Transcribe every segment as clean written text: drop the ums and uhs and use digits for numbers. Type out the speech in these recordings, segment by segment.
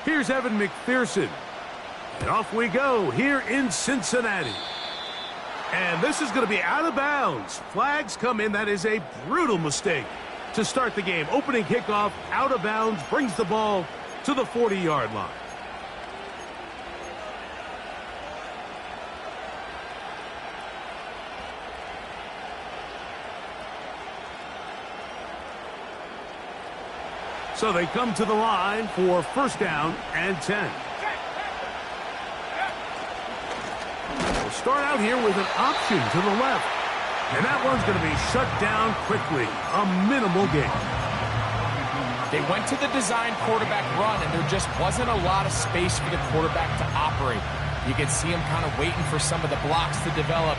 Here's Evan McPherson. And off we go here in Cincinnati. And this is going to be out of bounds. Flags come in. That is a brutal mistake to start the game. Opening kickoff, out of bounds, brings the ball to the 40-yard line. So they come to the line for first down and 10. We'll start out here with an option to the left. And that one's going to be shut down quickly. A minimal gain. They went to the design quarterback run, and there just wasn't a lot of space for the quarterback to operate. You could see him kind of waiting for some of the blocks to develop.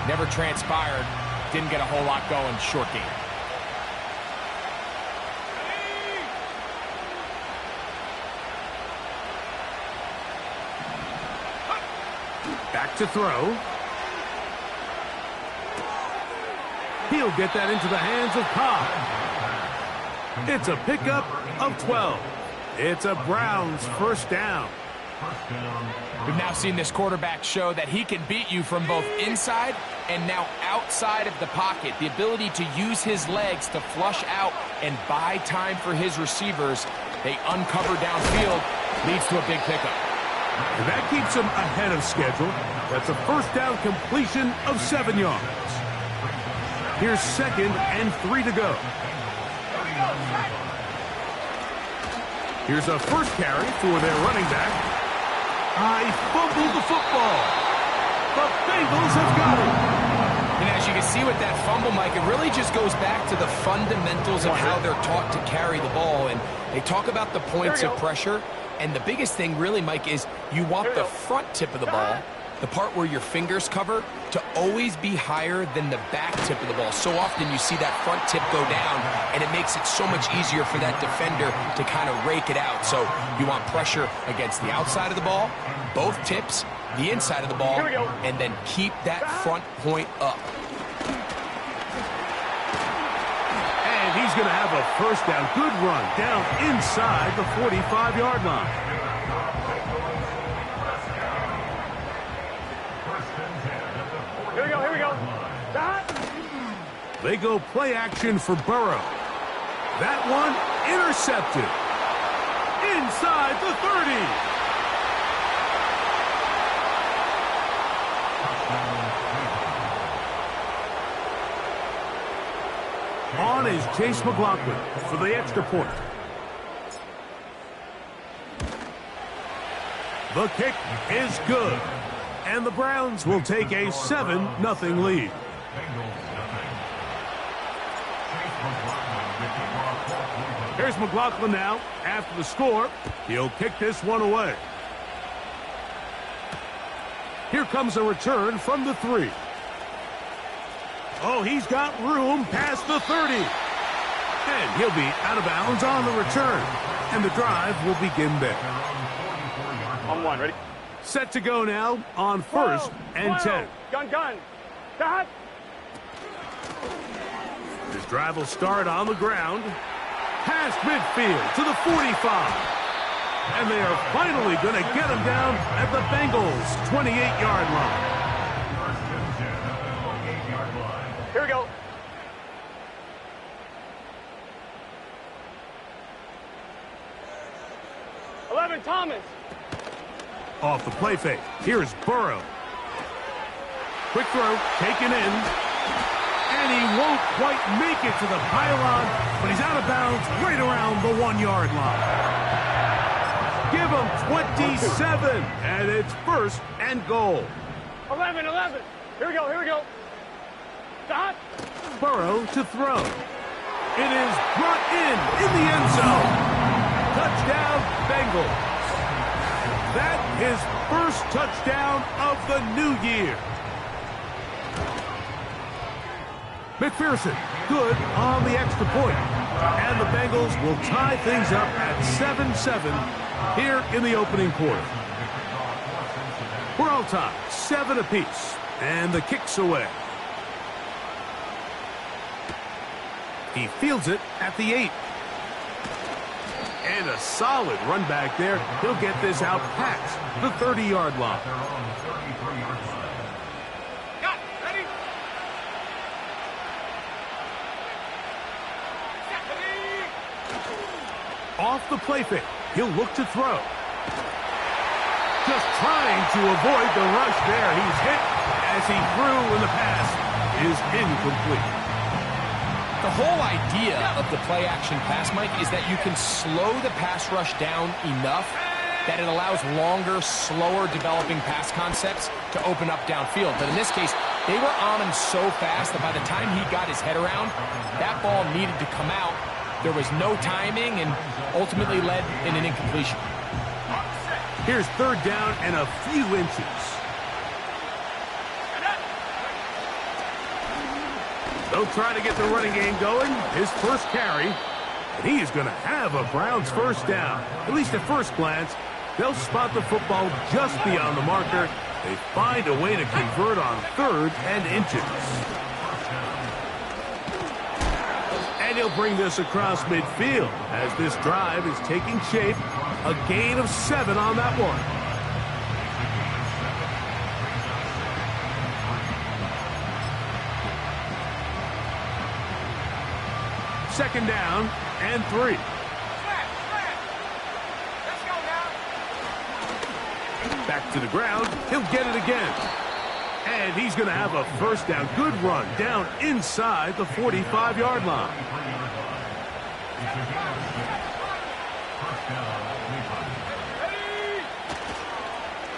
Never transpired. Didn't get a whole lot going. Short game. Back to throw. He'll get that into the hands of Cobb. It's a pickup of 12. It's a Browns first down. We've now seen this quarterback show that he can beat you from both inside and now outside of the pocket. The ability to use his legs to flush out and buy time for his receivers. They uncover downfield, leads to a big pickup. And that keeps him ahead of schedule. That's a first down completion of 7 yards. Here's 2nd and 3 to go. Here's a first carry for their running back. He fumbled the football. The Bengals have got it. And as you can see with that fumble, Mike, it really just goes back to the fundamentals of how they're taught to carry the ball. And they talk about the points of pressure. And the biggest thing really, Mike, is you want the front tip of the ball, the part where your fingers cover, to always be higher than the back tip of the ball. So often you see that front tip go down, and it makes it so much easier for that defender to kind of rake it out. So you want pressure against the outside of the ball, both tips, the inside of the ball, and then keep that front point up. He's going to have a first down. Good run down inside the 45-yard line. Here we go. They go play action for Burrow. That one intercepted. Inside the 30. On is Chase McLaughlin for the extra point. The kick is good. And the Browns will take a 7-0 lead. Here's McLaughlin now. After the score, he'll kick this one away. Here comes a return from the 3. Oh, he's got room past the 30. And he'll be out of bounds on the return. And the drive will begin there. On 1, ready? Set to go now on 1st and 10. Gun. Dot. This drive will start on the ground. Past midfield to the 45. And they are finally going to get him down at the Bengals' 28-yard line. Here we go. Thomas. Off the play fake. Here's Burrow. Quick throw, taken in. And he won't quite make it to the pylon, but he's out of bounds right around the 1-yard line. Give him 27, and it's 1st and goal. 11. Here we go. Stop. Burrow to throw. It is brought in the end zone. Touchdown, Bengals. That is first touchdown of the new year. McPherson, good on the extra point. And the Bengals will tie things up at 7-7 here in the opening quarter. We're all tied, 7 apiece, and the kick's away. He fields it at the 8. And a solid run back there. He'll get this out past the 30-yard line. Off the play fake, he'll look to throw. Just trying to avoid the rush there. He's hit as he threw, and the pass is incomplete. The whole idea of the play-action pass, Mike, is that you can slow the pass rush down enough that it allows longer, slower developing pass concepts to open up downfield. But in this case, they were on him so fast that by the time he got his head around, that ball needed to come out. There was no timing and ultimately led in an incompletion. Here's third down and a few inches. They'll try to get the running game going. His first carry, and he is going to have a Browns first down. At least at first glance, they'll spot the football just beyond the marker. They find a way to convert on third and inches. And he'll bring this across midfield as this drive is taking shape. A gain of 7 on that one. Second down and 3. Back to the ground. He'll get it again. And he's going to have a first down. Good run down inside the 45-yard line.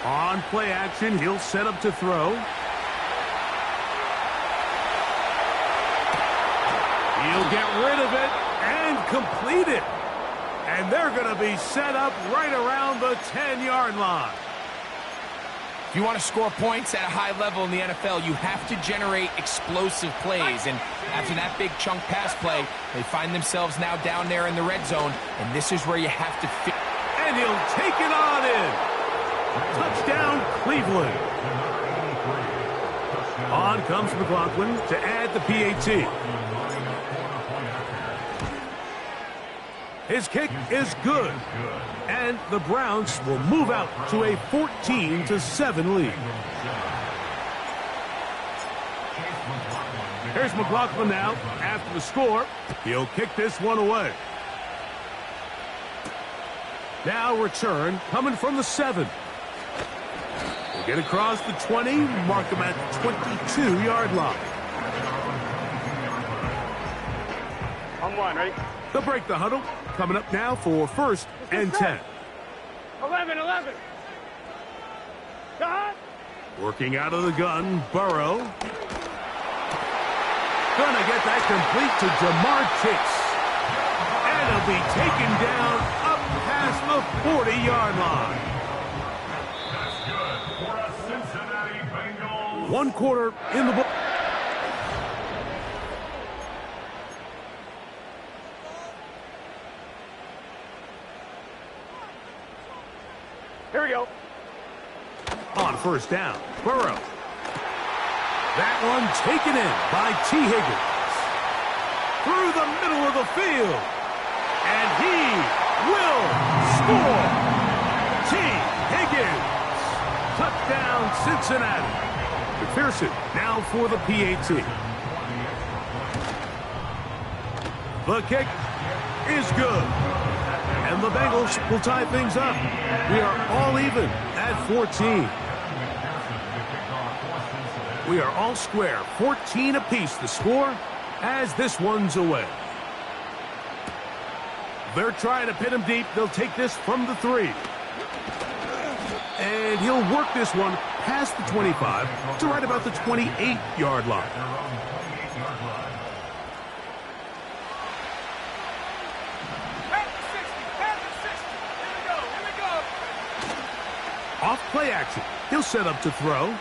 On play action, he'll set up to throw. He'll get rid of it and complete it. And they're going to be set up right around the 10-yard line. If you want to score points at a high level in the NFL, you have to generate explosive plays. And after that big chunk pass play, they find themselves now down there in the red zone. And this is where you have to fit. And he'll take it on in. Touchdown, Cleveland. On comes McLaughlin to add the PAT. His kick is good. And the Browns will move out to a 14-7 lead. Here's McLaughlin now after the score. He'll kick this one away. Now return coming from the 7. We'll get across the 20, mark him at the 22-yard line. On one, ready? They'll break the huddle. Coming up now for first and 10. 11. Stop. Working out of the gun, Burrow. Gonna get that complete to Jamar Chase. And he'll be taken down up past the 40-yard line. One quarter in the book. Here we go. On first down, Burrow. That one taken in by T. Higgins. Through the middle of the field. And he will score. T. Higgins. Touchdown, Cincinnati. McPherson now for the PAT. The kick is good. And the Bengals will tie things up. We are all even at 14. We are all square. 14 apiece the score as this one's away. They're trying to pin him deep. They'll take this from the 3. And he'll work this one past the 25 to right about the 28-yard line. Off play action. He'll set up to throw.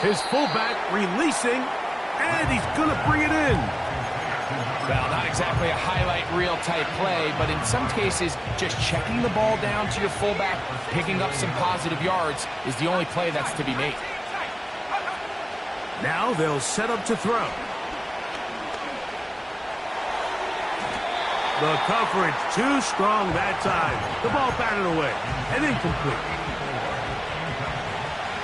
His fullback releasing, and he's going to bring it in. Well, not exactly a highlight reel type play, but in some cases, just checking the ball down to your fullback, picking up some positive yards is the only play that's to be made. Now they'll set up to throw. The coverage too strong that time. The ball batted away and incomplete.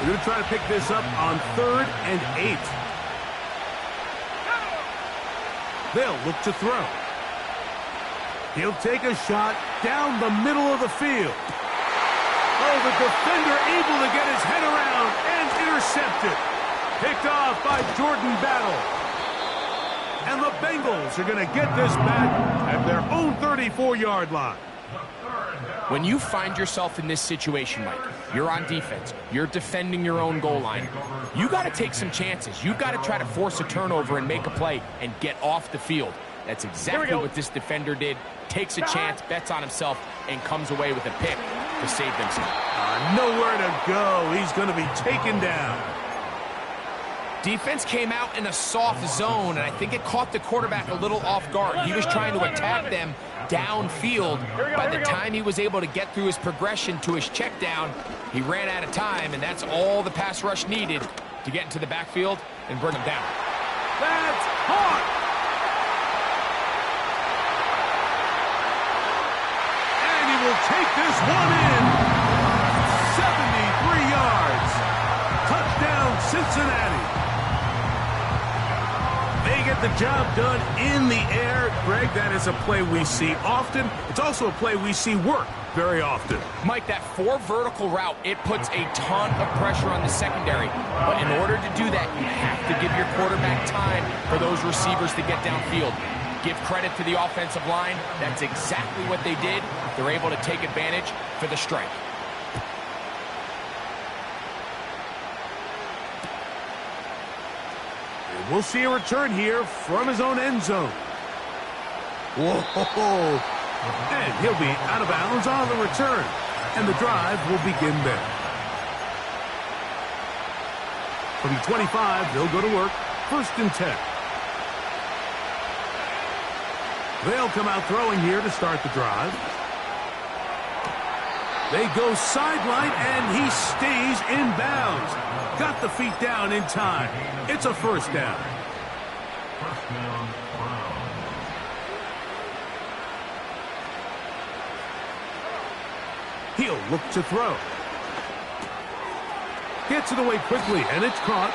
They're going to try to pick this up on 3rd and 8. They'll look to throw. He'll take a shot down the middle of the field. Oh, the defender able to get his head around and intercepted. Picked off by Jordan Battle. And the Bengals are going to get this back at their own 34-yard line. When you find yourself in this situation, Mike, you're on defense, you're defending your own goal line, you got to take some chances. You got to try to force a turnover and make a play and get off the field. That's exactly what this defender did. Takes a chance, bets on himself, and comes away with a pick to save themselves. Nowhere to go. He's going to be taken down. Defense came out in a soft zone, and I think it caught the quarterback a little off guard. He was trying to attack them downfield. By the time he was able to get through his progression to his check down, he ran out of time, and that's all the pass rush needed to get into the backfield and bring him down. That's hot! And he will take this one in. 73 yards. Touchdown, Cincinnati. They get the job done in the air. Greg, that is a play we see often. It's also a play we see work very often. Mike, that 4 vertical route, it puts a ton of pressure on the secondary. But in order to do that, you have to give your quarterback time for those receivers to get downfield. Give credit to the offensive line. That's exactly what they did. They're able to take advantage for the strike. We'll see a return here from his own end zone. Whoa! And he'll be out of bounds on the return. And the drive will begin there. From the 25, they'll go to work. 1st and 10. They'll come out throwing here to start the drive. They go sideline, and he stays in bounds. Got the feet down in time. It's a 1st down. He'll look to throw. Gets it away quickly, and it's caught.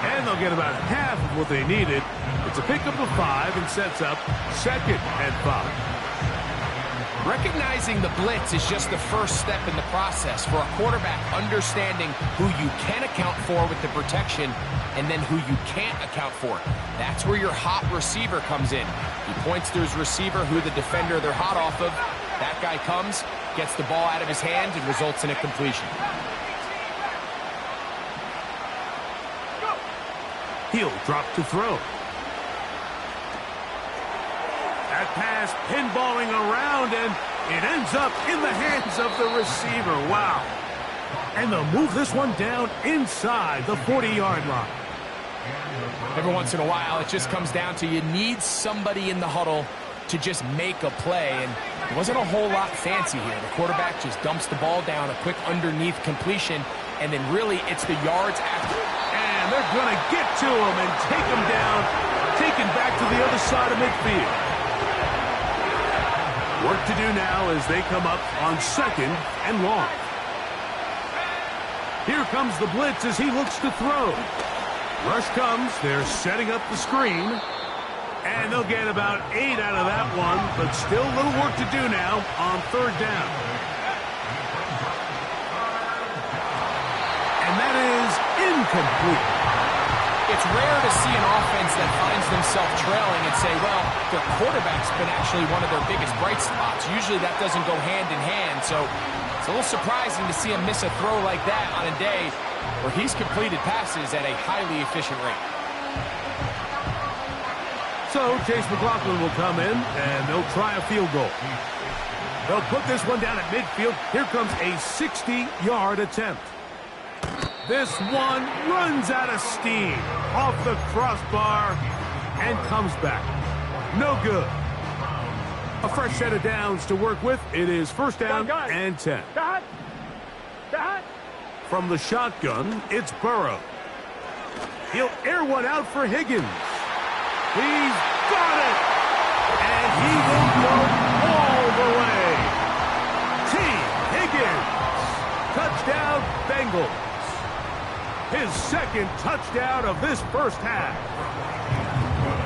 And they'll get about half of what they needed. It's a pickup of 5 and sets up 2nd and 5. Recognizing the blitz is just the first step in the process for a quarterback, understanding who you can account for with the protection and then who you can't account for. That's where your hot receiver comes in. He points to his receiver, who the defender they're hot off of. That guy comes, gets the ball out of his hands, and results in a completion. He'll drop to throw. That pass pinballing around, and it ends up in the hands of the receiver. Wow. And they'll move this one down inside the 40-yard line. Every once in a while, it just comes down to you need somebody in the huddle to just make a play, and it wasn't a whole lot fancy here. The quarterback just dumps the ball down, a quick underneath completion, and then really it's the yards after. And they're going to get to him and take him down, taken back to the other side of midfield. Work to do now as they come up on 2nd and long. Here comes the blitz as he looks to throw. Rush comes. They're setting up the screen. And they'll get about 8 out of that one, but still a little work to do now on 3rd down. And that is incomplete. It's rare to see an offense that finds themselves trailing and say, well, their quarterback's been actually one of their biggest bright spots. Usually that doesn't go hand in hand, so it's a little surprising to see him miss a throw like that on a day where he's completed passes at a highly efficient rate. So Chase McLaughlin will come in, and they'll try a field goal. They'll put this one down at midfield. Here comes a 60-yard attempt. This one runs out of steam off the crossbar and comes back. No good. A fresh set of downs to work with. It is first down and 10. From the shotgun, it's Burrow. He'll air one out for Higgins. He's got it! And he will go all the way. T. Higgins. Touchdown, Bengals. His second touchdown of this first half.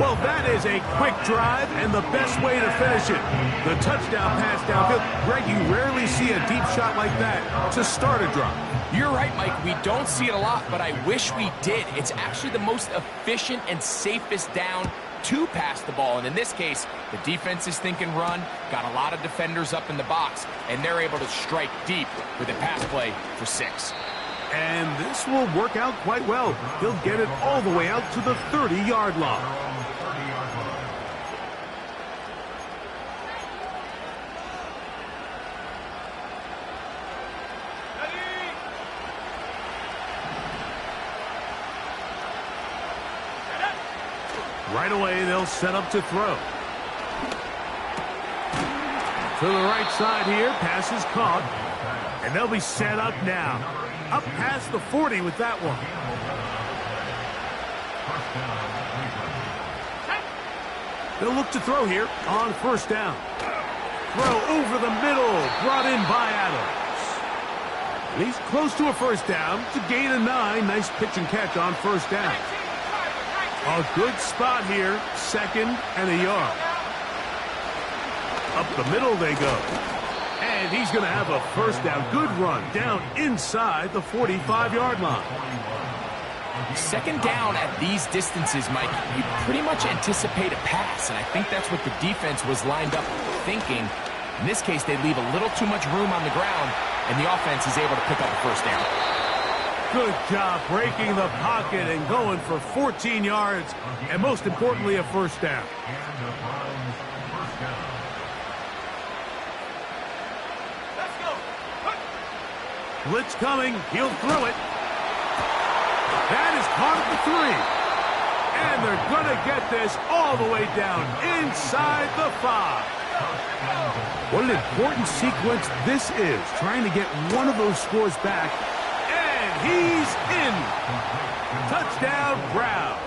Well, that is a quick drive and the best way to finish it. The touchdown pass downfield. Greg, you rarely see a deep shot like that to start a drive. You're right, Mike. We don't see it a lot, but I wish we did. It's actually the most efficient and safest down to pass the ball. And in this case, the defense is thinking run, got a lot of defenders up in the box, and they're able to strike deep with a pass play for 6. And this will work out quite well. He'll get it all the way out to the 30-yard line. Right away, they'll set up to throw. To the right side here, pass is caught. And they'll be set up now. Up past the 40 with that one. They'll look to throw here on first down. Throw over the middle, brought in by Adams. And he's close to a first down. It's a gain of 9. Nice pitch and catch on first down. A good spot here, 2nd and a yard. Up the middle they go. And he's going to have a first down. Good run down inside the 45-yard line. 2nd down at these distances, Mike, you pretty much anticipate a pass, and I think that's what the defense was lined up thinking. In this case, they leave a little too much room on the ground, and the offense is able to pick up a first down. Good job breaking the pocket and going for 14 yards, and most importantly, a first down. Blitz coming. He'll throw it. That is caught at the 3. And they're going to get this all the way down inside the 5. What an important sequence this is, trying to get one of those scores back. And he's in. Touchdown, Browns.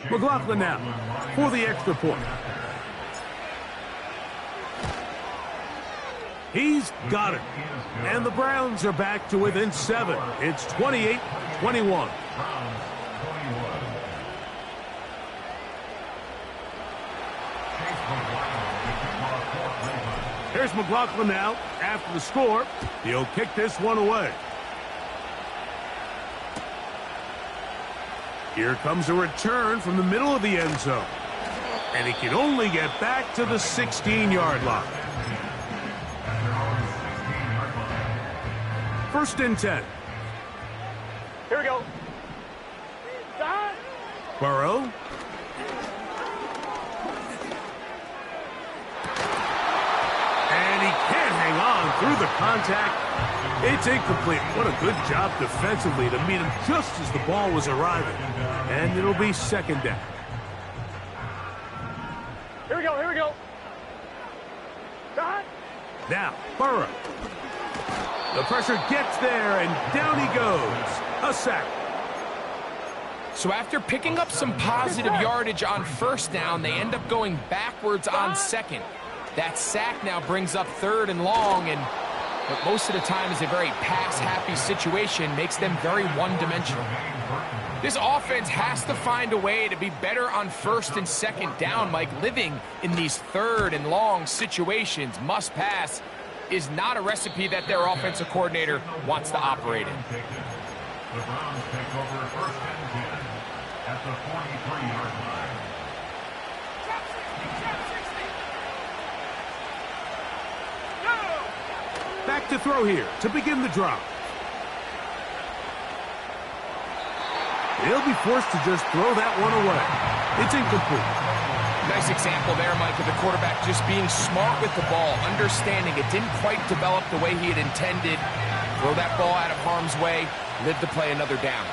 McLaughlin now for the extra point. He's got it. And the Browns are back to within 7. It's 28-21. Here's McLaughlin now after the score. He'll kick this one away. Here comes a return from the middle of the end zone. And he can only get back to the 16-yard line. 1st and 10. Here we go. Burrow. And he can't hang on through the contact. It's incomplete. What a good job defensively to meet him just as the ball was arriving. And it'll be 2nd down. Here we go, here we go. Now, Burrow. The pressure gets there, and down he goes. A sack. So after picking up some positive yardage on first down, they end up going backwards on 2nd. That sack now brings up 3rd and long, and what most of the time is a very pass-happy situation, makes them very one-dimensional. This offense has to find a way to be better on 1st and 2nd down, Mike. Living in these 3rd and long situations, must pass, is not a recipe that their offensive coordinator wants to operate in. The Browns take over 1st and 10 at the 43-yard line. Back Back to throw here to begin the drive. He'll be forced to just throw that one away. It's incomplete. Nice example there, Mike, of the quarterback just being smart with the ball, understanding it didn't quite develop the way he had intended. Throw that ball out of harm's way, live to play another down.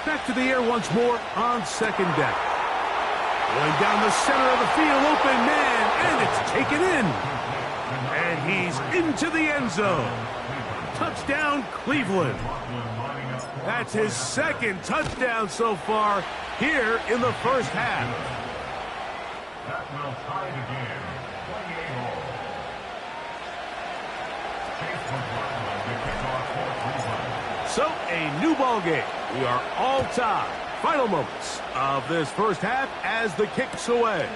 Back to the air once more on second down. Going down the center of the field, open man, and it's taken in. And he's into the end zone. Touchdown, Cleveland. That's his second touchdown so far here in the first half. That will tie it again. 28 all. So, a new ball game. We are all tied. Final moments of this first half as the kick's away.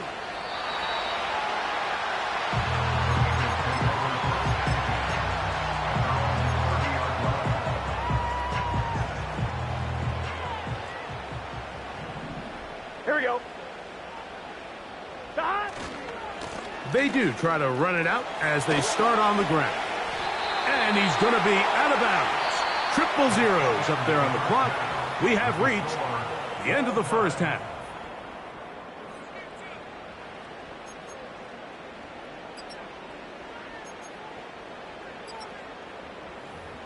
Here we go. They do try to run it out as they start on the ground. And he's going to be out of bounds. Triple zeros up there on the clock. We have reached the end of the first half.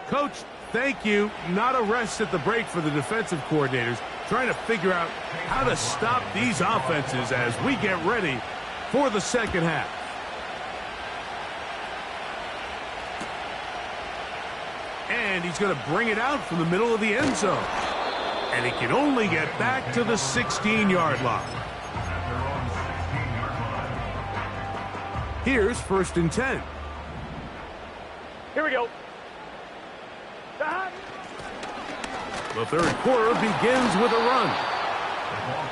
Coach, thank you. Not a rest at the break for the defensive coordinators, trying to figure out how to stop these offenses as we get ready for the second half. And he's going to bring it out from the middle of the end zone. And he can only get back to the 16-yard line. Here's 1st and 10. Here we go. The third quarter begins with a run.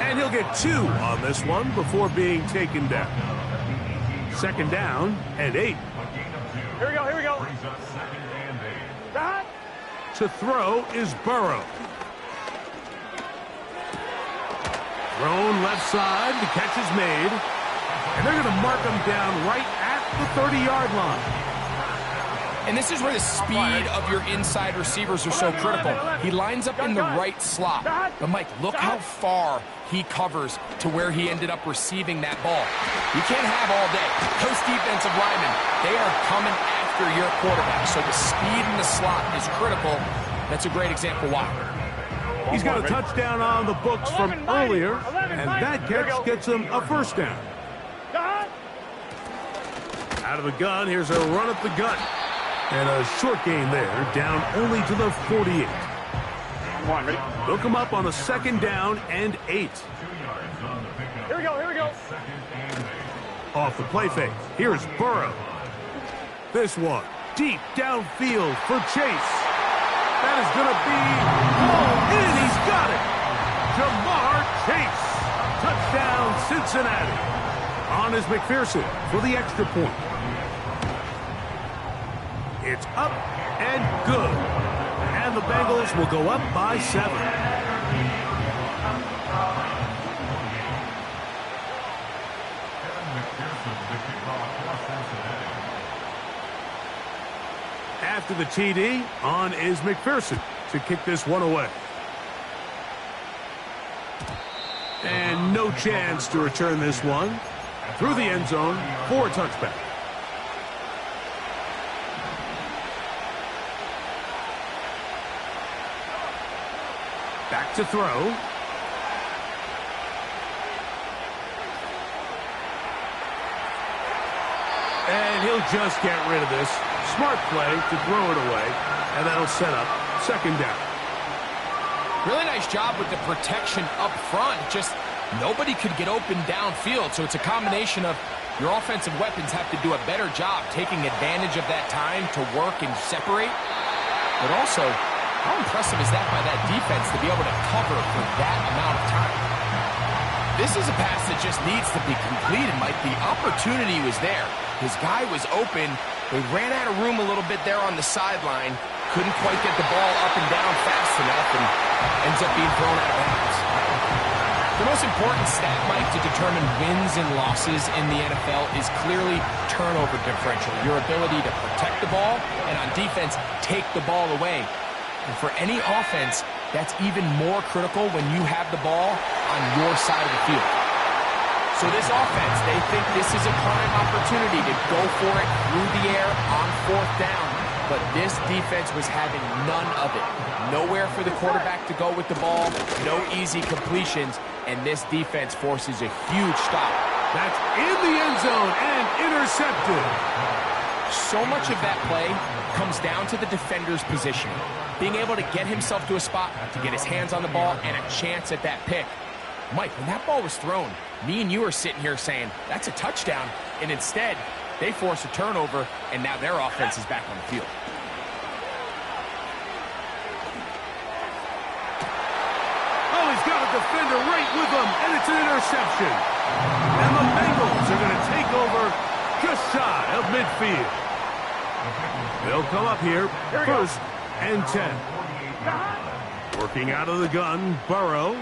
And he'll get 2 on this one before being taken down. 2nd down and 8. Here we go, here we go. To throw is Burrow. Thrown left side, the catch is made. And they're going to mark him down right at the 30-yard line. And this is where the speed of your inside receivers are so critical. He lines up in the right slot. But, Mike, look how far he covers to where he ended up receiving that ball. You can't have all day. Those defensive linemen, they are coming after your quarterback. So the speed in the slot is critical. That's a great example why. He's got a touchdown on the books from earlier, and that catch gets him a first down. Out of the gun, here's a run at the gut. And a short gain there, down only to the 48. Come on, ready? They'll come up on a 2nd down and 8. Here we go, here we go. Off the play fake, here's Burrow. This one, deep downfield for Chase. That is going to be, and he's got it. Jamar Chase. Touchdown, Cincinnati. On is McPherson for the extra point. It's up and good. And the Bengals will go up by 7. After the TD, on is McPherson to kick this one away. And no chance to return this one through the end zone for a touchback. Back to throw. And he'll just get rid of this. Smart play to throw it away. And that'll set up 2nd down. Really nice job with the protection up front. Just nobody could get open downfield. So it's a combination of your offensive weapons have to do a better job taking advantage of that time to work and separate. But also, how impressive is that by that defense to be able to cover for that amount of time? This is a pass that just needs to be completed, Mike. The opportunity was there. His guy was open. They ran out of room a little bit there on the sideline. Couldn't quite get the ball up and down fast enough and ends up being thrown out of bounds. The most important stat, Mike, to determine wins and losses in the NFL is clearly turnover differential, your ability to protect the ball and on defense, take the ball away. And for any offense, that's even more critical when you have the ball on your side of the field. So this offense, they think this is a prime opportunity to go for it through the air on 4th down. But this defense was having none of it. Nowhere for the quarterback to go with the ball, no easy completions, and this defense forces a huge stop. That's in the end zone and intercepted. So much of that play comes down to the defender's position. Being able to get himself to a spot, to get his hands on the ball, and a chance at that pick. Mike, when that ball was thrown, me and you are sitting here saying, that's a touchdown. And instead, they force a turnover, and now their offense is back on the field. Oh, he's got a defender right with him, and it's an interception. And the Bengals are going to take over just shy of midfield. They'll come up here, 1st and 10. Working out of the gun, Burrow.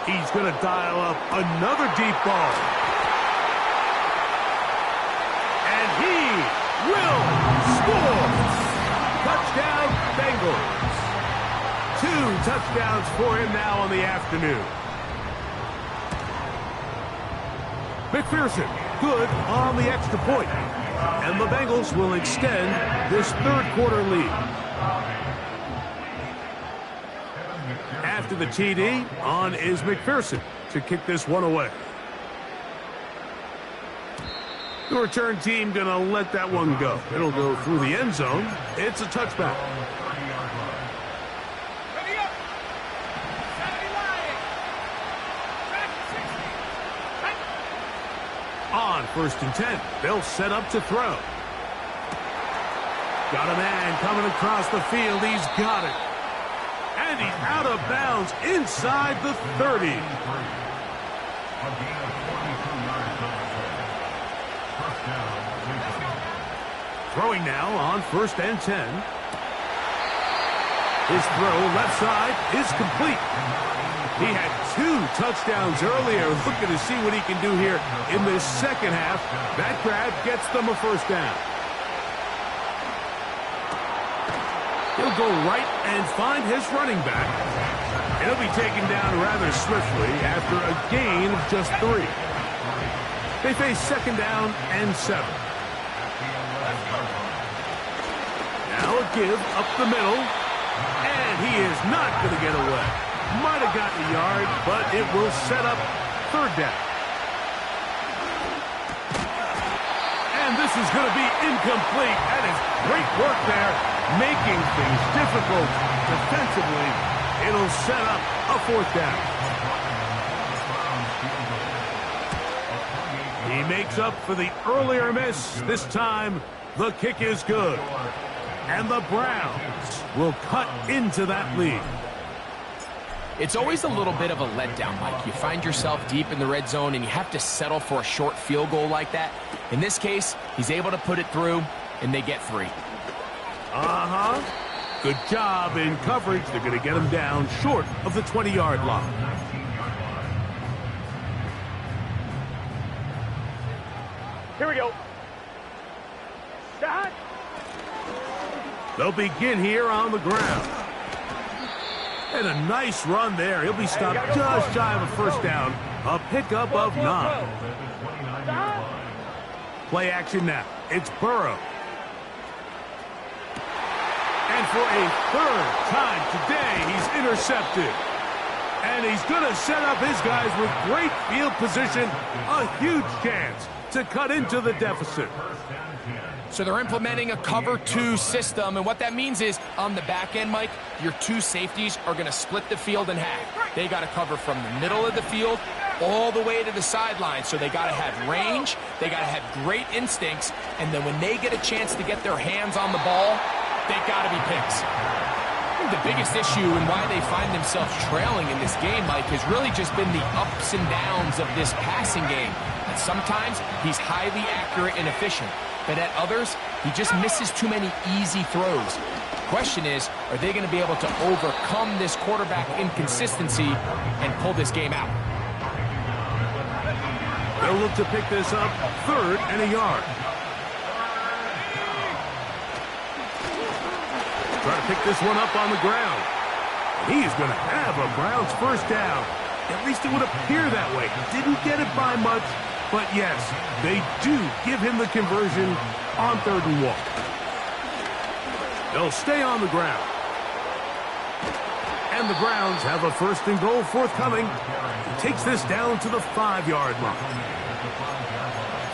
He's going to dial up another deep ball. And he will score. Touchdown, Bengals. 2 touchdowns for him now on the afternoon. McPherson, good on the extra point. And the Bengals will extend this 3rd quarter lead. After the TD, on is McPherson to kick this one away. The return team going to let that one go. It'll go through the end zone. It's a touchback. On 1st and 10, they'll set up to throw. Got a man coming across the field. He's got it. And he's out of bounds inside the 30. Throwing now on 1st and 10. His throw left side is complete. He had 2 touchdowns earlier. Looking to see what he can do here in this second half. That grab gets them a 1st down. He'll go right and find his running back. He'll be taken down rather swiftly after a gain of just 3. They face 2nd down and 7. Now a give up the middle. And he is not going to get away. Might have gotten a yard, but it will set up 3rd down. And this is going to be incomplete. That is great work there, making things difficult defensively. It'll set up a 4th down. He makes up for the earlier miss. This time, the kick is good. And the Browns will cut into that lead. It's always a little bit of a letdown, Mike. You find yourself deep in the red zone and you have to settle for a short field goal like that. In this case, he's able to put it through, and they get 3. Good job in coverage. They're going to get him down short of the 20-yard line. Here we go. Shot. They'll begin here on the ground. And a nice run there. He'll be stopped just shy of a 1st down. A pickup of 9. Play action now. It's Burrow. And for a 3rd time today, he's intercepted. And he's going to set up his guys with great field position. A huge chance to cut into the deficit. So they're implementing a cover 2 system, and what that means is on the back end, Mike, your 2 safeties are going to split the field in half. They got to cover from the middle of the field all the way to the sideline. So they got to have range, they got to have great instincts, and then when they get a chance to get their hands on the ball, they got to be picks. I think the biggest issue and why they find themselves trailing in this game, Mike, has really just been the ups and downs of this passing game. And sometimes he's highly accurate and efficient, but at others, he just misses too many easy throws. question is, are they going to be able to overcome this quarterback inconsistency and pull this game out? They'll look to pick this up, 3rd and a yard. Try to pick this one up on the ground. He's going to have a Browns first down. At least it would appear that way. Didn't get it by much, but yes, they do give him the conversion on 3rd and 1. They'll stay on the ground. And the Browns have a 1st and goal forthcoming. He takes this down to the 5-yard line.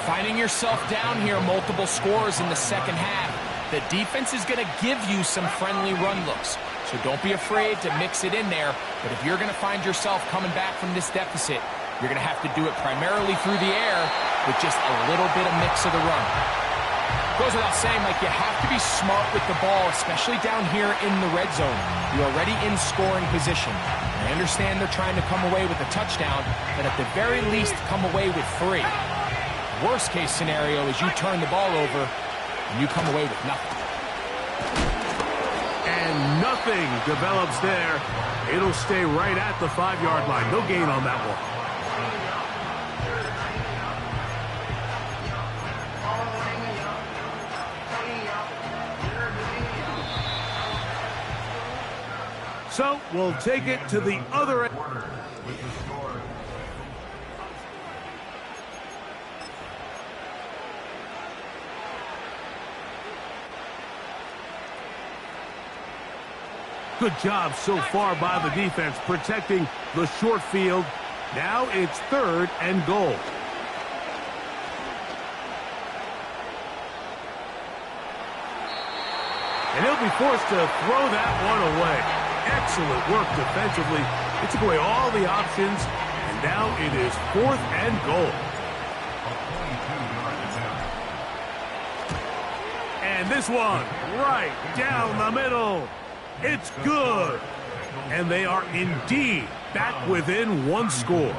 Finding yourself down here, multiple scores in the second half. The defense is going to give you some friendly run looks. So don't be afraid to mix it in there. But if you're going to find yourself coming back from this deficit, you're going to have to do it primarily through the air with just a little bit of mix of the run. Goes without saying, like, you have to be smart with the ball, especially down here in the red zone. You're already in scoring position. I understand they're trying to come away with a touchdown, but at the very least, come away with 3. Worst case scenario is you turn the ball over and you come away with nothing. And nothing develops there. It'll stay right at the 5-yard line. No gain on that one. So we'll take it to the other end. Good job so far by the defense protecting the short field. Now it's 3rd and goal. And he'll be forced to throw that one away. Excellent work defensively. It took away all the options, and now it is 4th and goal. And this one right down the middle. It's good. And they are indeed back within 1 score.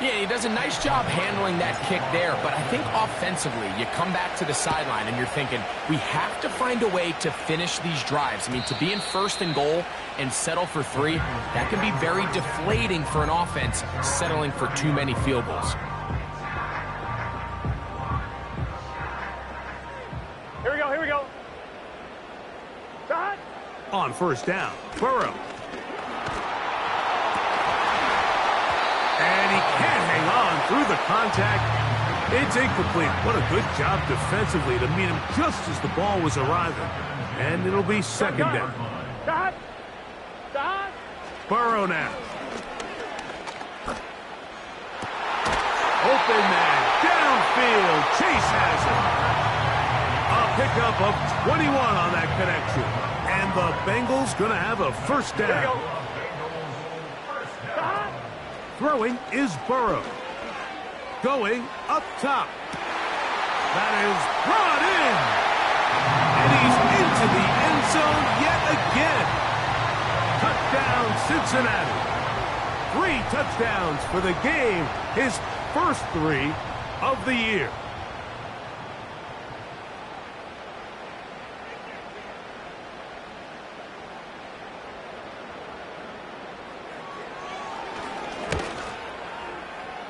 Yeah, he does a nice job handling that kick there, but I think offensively, you come back to the sideline and you're thinking, we have to find a way to finish these drives. I mean, to be in 1st and goal and settle for 3, that can be very deflating for an offense settling for too many field goals. Here we go. Shot. On 1st down, Burrow. And he can't hang on through the contact. It's incomplete. What a good job defensively to meet him just as the ball was arriving. And it'll be 2nd down. Shot. Burrow now. Open man. Downfield. Chase has it. A pickup of 21 on that connection. And the Bengals going to have a 1st down. Throwing is Burrow. Going up top. That is brought in. And he's into the end zone yet again. Touchdown, Cincinnati. 3 touchdowns for the game. His first 3 of the year.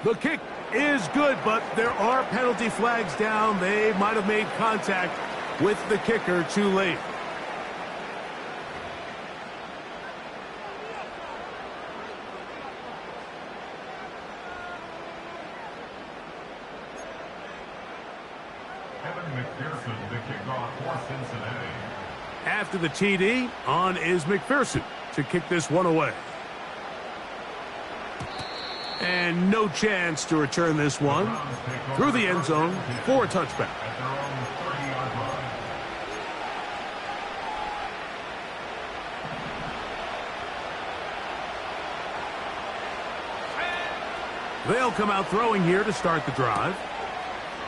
The kick is good, but there are penalty flags down. They might have made contact with the kicker too late. Kevin McPherson, the kickoff for Cincinnati. After the TD, on is McPherson to kick this one away. And no chance to return this one through the end zone for a touchback. At their own 30-yard line. They'll come out throwing here to start the drive.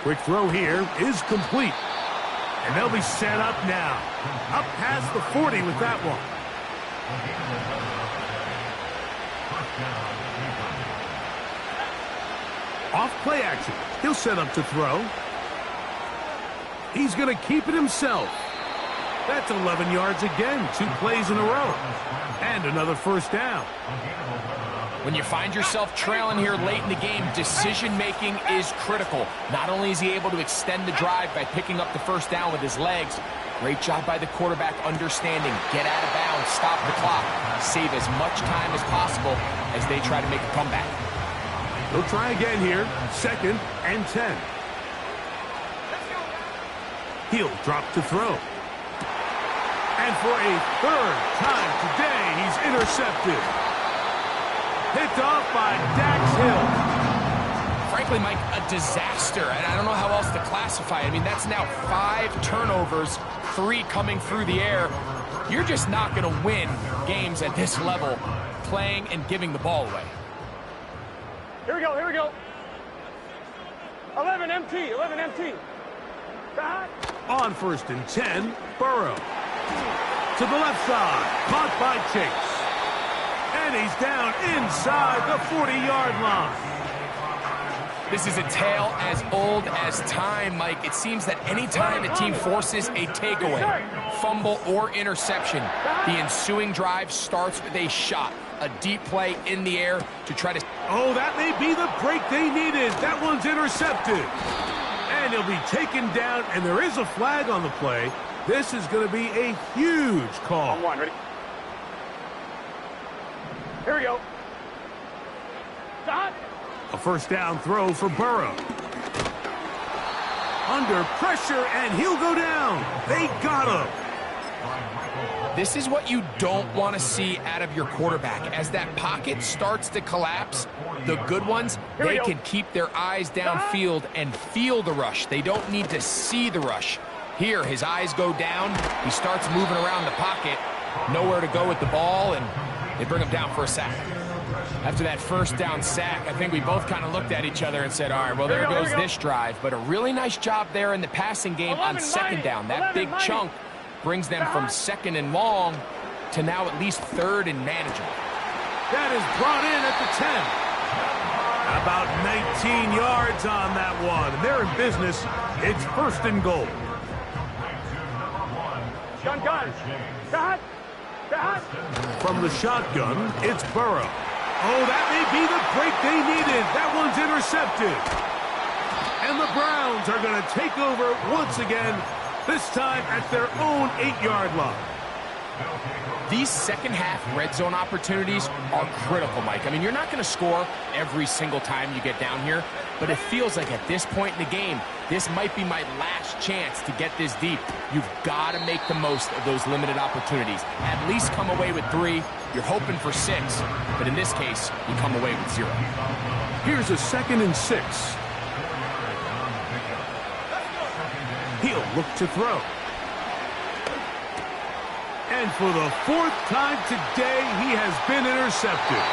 Quick throw here is complete. And they'll be set up now. Up past the 40 with that one. Off play action. He'll set up to throw. He's going to keep it himself. That's 11 yards again, 2 plays in a row. And another first down. When you find yourself trailing here late in the game, decision-making is critical. Not only is he able to extend the drive by picking up the first down with his legs, great job by the quarterback understanding, get out of bounds, stop the clock, save as much time as possible as they try to make a comeback. He'll try again here, 2nd and 10. He'll drop to throw. And for a 3rd time today, he's intercepted. Picked off by Dax Hill. Frankly, Mike, a disaster, and I don't know how else to classify it. I mean, that's now 5 turnovers, 3 coming through the air. You're just not going to win games at this level playing and giving the ball away. Here we go, here we go. 11 MT, 11 MT. Back. On 1st and 10, Burrow. To the left side, caught by Chase. And he's down inside the 40-yard line. This is a tale as old as time, Mike. It seems that any time a team forces a takeaway, fumble, or interception, the ensuing drive starts with a shot, a deep play in the air to try to... Oh, that may be the break they needed. That one's intercepted. And he'll be taken down, and there is a flag on the play. This is going to be a huge call. On 1, ready? Here we go. Stop. A first down throw for Burrow. Under pressure, and he'll go down. They got him. This is what you don't want to see out of your quarterback. As that pocket starts to collapse, the good ones, they can keep their eyes downfield and feel the rush. They don't need to see the rush. Here, his eyes go down. He starts moving around the pocket. Nowhere to go with the ball, and they bring him down for a sack. After that first down sack, I think we both kind of looked at each other and said, all right, well, there goes this drive. But a really nice job there in the passing game on 2nd down. That big chunk brings them from 2nd and long to now at least 3rd and manageable. That is brought in at the 10. About 19 yards on that one. They're in business. It's 1st and goal. Gun. Got. From the shotgun, it's Burrow. Oh, that may be the break they needed. That one's intercepted. And the Browns are going to take over once again, this time at their own 8-yard line. These second-half red zone opportunities are critical, Mike. I mean, you're not going to score every single time you get down here, but it feels like at this point in the game, this might be my last chance to get this deep. You've got to make the most of those limited opportunities. At least come away with 3. You're hoping for 6, but in this case, you come away with 0. Here's a 2nd and 6. He'll look to throw. And for the 4th time today, he has been intercepted.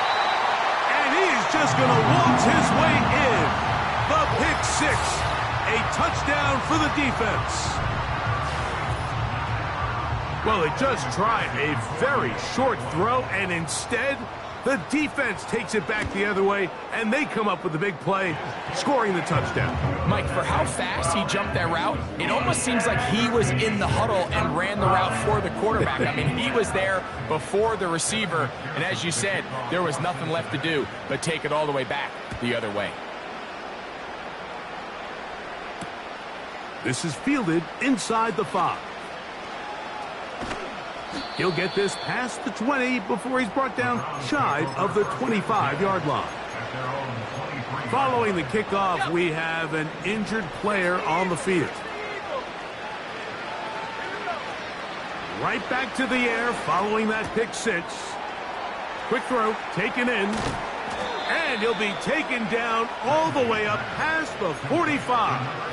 And he's just going to waltz his way in. The pick 6. A touchdown for the defense. Well, they just tried a very short throw, and instead, the defense takes it back the other way, and they come up with a big play, scoring the touchdown. Mike, for how fast he jumped that route, it almost seems like he was in the huddle and ran the route for the quarterback. I mean, he was there before the receiver, and as you said, there was nothing left to do but take it all the way back the other way. This is fielded inside the 5. He'll get this past the 20 before he's brought down shy of the 25-yard line. Following the kickoff, we have an injured player on the field. Right back to the air following that pick 6. Quick throw, taken in. And he'll be taken down all the way up past the 45.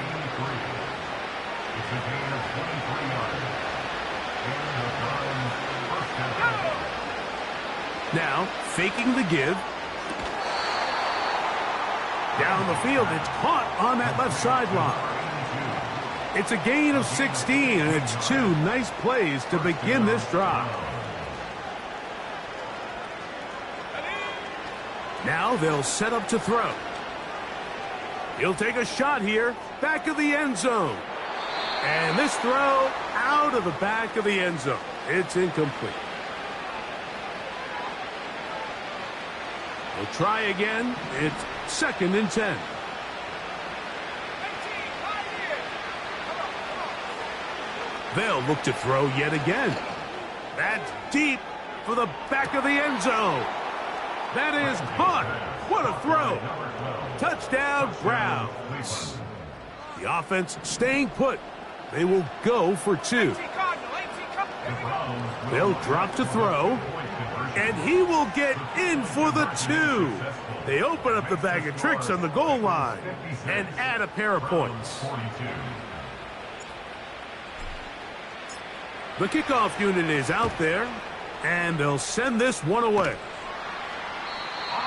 Now, faking the give. Down the field, it's caught on that left sideline. It's a gain of 16, and it's 2 nice plays to begin this drive. Now they'll set up to throw. He'll take a shot here, back of the end zone. And this throw out of the back of the end zone. It's incomplete. We'll try again. It's 2nd and 10. They'll look to throw yet again. That's deep for the back of the end zone. That is caught. What a throw. Touchdown, Browns. The offense staying put. They will go for 2. They'll drop to throw. And he will get in for the 2. They open up the bag of tricks on the goal line and add a pair of points. The kickoff unit is out there, and they'll send this one away.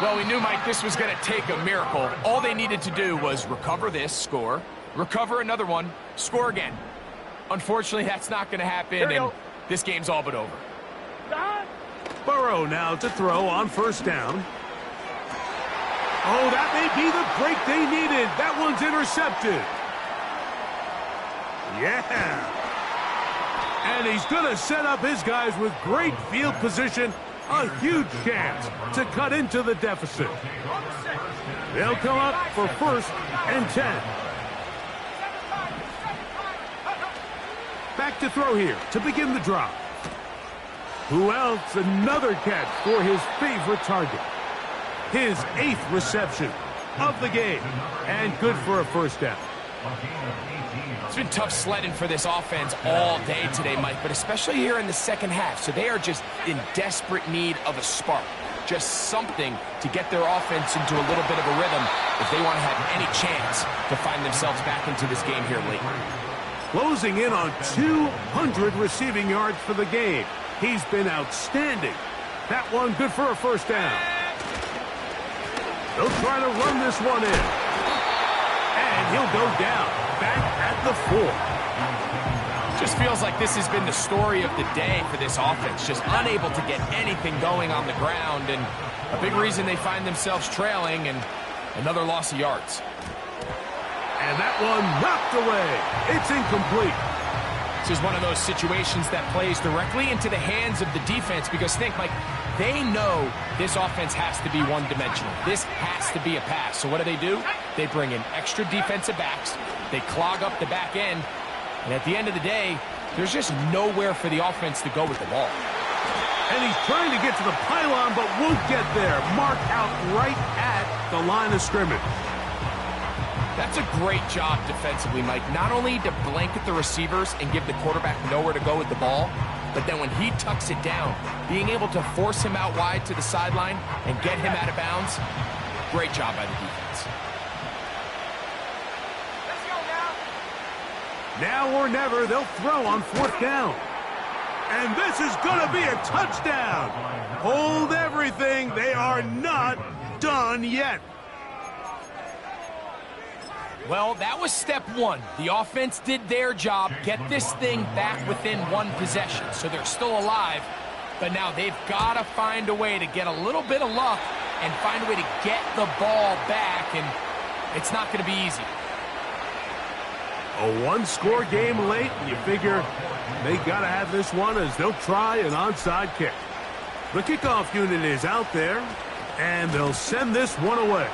Well, we knew, Mike, this was going to take a miracle. All they needed to do was recover this, score, recover another one, score again. Unfortunately, that's not going to happen, and this game's all but over. Burrow now to throw on 1st down. Oh, that may be the break they needed. That one's intercepted. Yeah. And he's going to set up his guys with great field position. A huge chance to cut into the deficit. They'll come up for 1st and 10. Back to throw here to begin the drop. Who else? Another catch for his favorite target. His 8th reception of the game. And good for a 1st down. It's been tough sledding for this offense all day today, Mike, but especially here in the second half. So they are just in desperate need of a spark. Just something to get their offense into a little bit of a rhythm if they want to have any chance to find themselves back into this game here late. Closing in on 200 receiving yards for the game. He's been outstanding. That one good for a 1st down. They'll try to run this one in. And he'll go down. Back at the 4. Just feels like this has been the story of the day for this offense. Just unable to get anything going on the ground. And a big reason they find themselves trailing and another loss of yards. And that one knocked away. It's incomplete. This is one of those situations that plays directly into the hands of the defense because think, Mike, they know this offense has to be one-dimensional. This has to be a pass. So what do? They bring in extra defensive backs. They clog up the back end. And at the end of the day, there's just nowhere for the offense to go with the ball. And he's trying to get to the pylon but won't get there. Marked out right at the line of scrimmage. That's a great job defensively, Mike. Not only to blanket the receivers and give the quarterback nowhere to go with the ball, but then when he tucks it down, being able to force him out wide to the sideline and get him out of bounds, great job by the defense. Let's go now. Now or never, they'll throw on 4th down. And this is going to be a touchdown. Hold everything. They are not done yet. Well, that was step 1. The offense did their job, get this thing back within 1 possession. So they're still alive, but now they've got to find a way to get a little bit of luck and find a way to get the ball back, and it's not going to be easy. A 1-score game late, and you figure they got to have this one as they'll try an onside kick. The kickoff unit is out there, and they'll send this one away.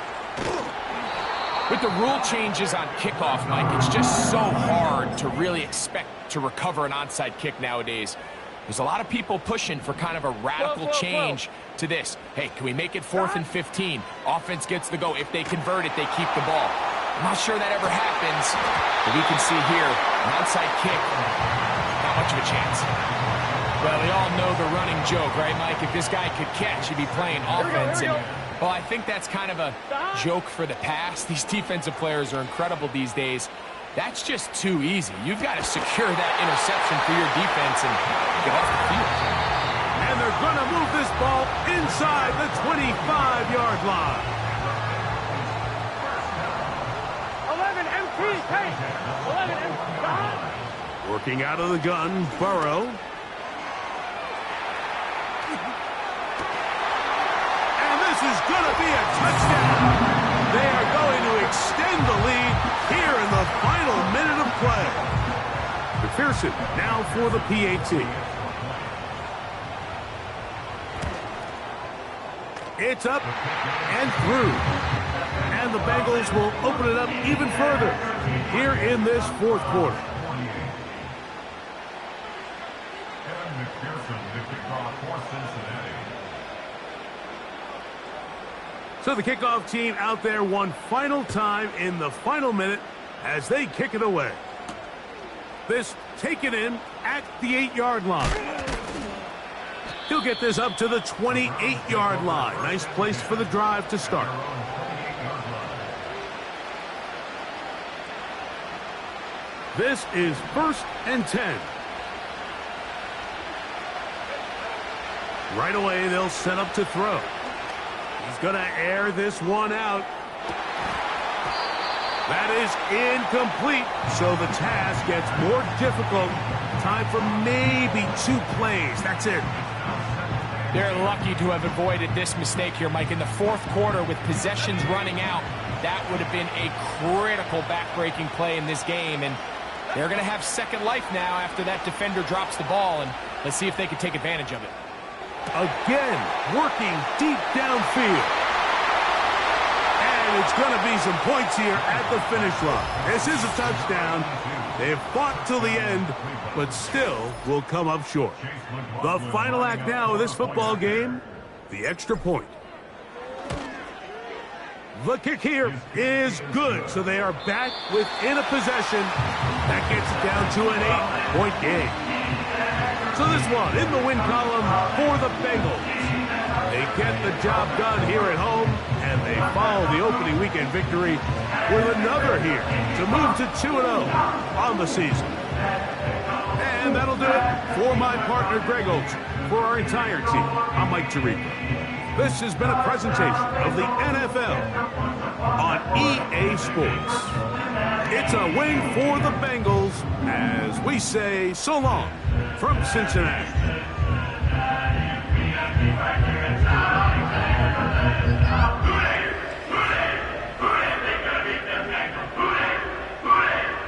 With the rule changes on kickoff, Mike, it's just so hard to really expect to recover an onside kick nowadays. There's a lot of people pushing for kind of a radical change to this. Hey, can we make it 4th and 15? Offense gets the go. If they convert it, they keep the ball. I'm not sure that ever happens, but we can see here, an onside kick, not much of a chance. Well, we all know the running joke, right, Mike? If this guy could catch, he'd be playing offense. And, well, I think that's kind of a joke for the past. These defensive players are incredible these days. That's just too easy. You've got to secure that interception for your defense and get off the field. And they're going to move this ball inside the 25-yard line. 11 MT, take. 11 MT. Working out of the gun, Burrow. This is going to be a touchdown. They are going to extend the lead here in the final minute of play. Pearson now for the PAT. It's up and through. And the Bengals will open it up even further here in this fourth quarter. Evan McPherson, the kickoff for Cincinnati. So the kickoff team out there one final time in the final minute as they kick it away. This taken in at the 8-yard line. He'll get this up to the 28-yard line. Nice place for the drive to start. This is 1st and 10. Right away, they'll set up to throw. He's going to air this one out. That is incomplete, so the task gets more difficult. Time for maybe 2 plays. That's it. They're lucky to have avoided this mistake here, Mike. In the fourth quarter, with possessions running out, that would have been a critical back-breaking play in this game. And they're going to have second life now after that defender drops the ball. And let's see if they can take advantage of it. Again, working deep downfield. And it's going to be some points here at the finish line. This is a touchdown. They've fought till the end, but still will come up short. The final act now of this football game, the extra point. The kick here is good, so they are back within a possession. That gets it down to an 8-point game. So this one in the win column for the Bengals. They get the job done here at home, and they follow the opening weekend victory with another here to move to 2-0 on the season. And that'll do it for my partner, Greg Olsen. For our entire team, I'm Mike Tirico. This has been a presentation of the NFL on EA Sports. It's a win for the Bengals as we say so long from Cincinnati.